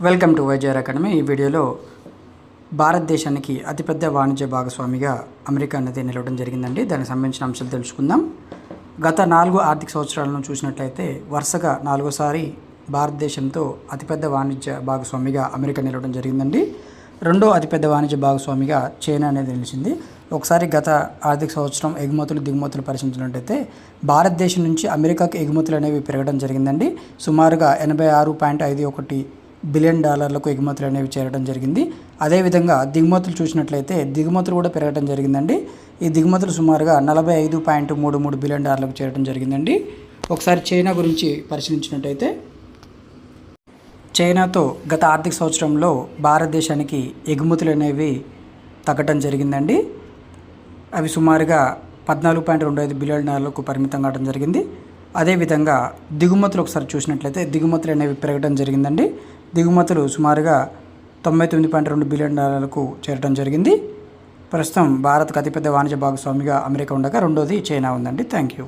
Welcome to వైజార్ academy. ఈ వీడియోలో భారతదేశానికి అతిపెద్ద వాణిజ్య భాగస్వామిగా అమెరికా అనేది నిలవడం జరిగిందండి. దానికి సంబంధించిన అంశాలు తెలుసుకుందాం. గత 4 ఆర్థిక సంవత్సరాలను చూసినట్లయితే వరుసగా 4సారి భారతదేశంతో అతిపెద్ద వాణిజ్య భాగస్వామిగా అమెరికా నిలవడం జరిగిందండి. రెండో అతిపెద్ద వాణిజ్య భాగస్వామిగా చైనా అనేది నిలిచింది. ఒకసారి గత ఆర్థిక సంవత్సరం ఎగుమతులు దిగుమతులు పరిశీలించినట్లయితే భారతదేశం నుంచి అమెరికాకు ఎగుమతులు అనేవి పెరగడం జరిగిందండి. సుమారుగా $86.51 బిలియన్ ఎగుమతులు అనేవి చేరడం జరిగింది. అదేవిధంగా దిగుమతులు చూసినట్లయితే దిగుమతులు కూడా పెరగడం జరిగిందండి. ఈ దిగుమతులు సుమారుగా $45.33 బిలియన్ చేరడం జరిగిందండి. ఒకసారి చైనా గురించి పరిశీలించినట్లయితే చైనాతో గత ఆర్థిక సంవత్సరంలో భారతదేశానికి ఎగుమతులు అనేవి తగ్గడం జరిగిందండి. అవి సుమారుగా $14.25 బిలియన్ పరిమితం కావడం జరిగింది. అదేవిధంగా దిగుమతులు ఒకసారి చూసినట్లయితే దిగుమతులు అనేవి పెరగడం జరిగిందండి. దిగుమతులు సుమారుగా $99.2 బిలియన్ చేరడం జరిగింది. ప్రస్తుతం భారత్కు అతిపెద్ద వాణిజ్య భాగస్వామిగా అమెరికా ఉండగా రెండోది చైనా ఉందండి. Thank you.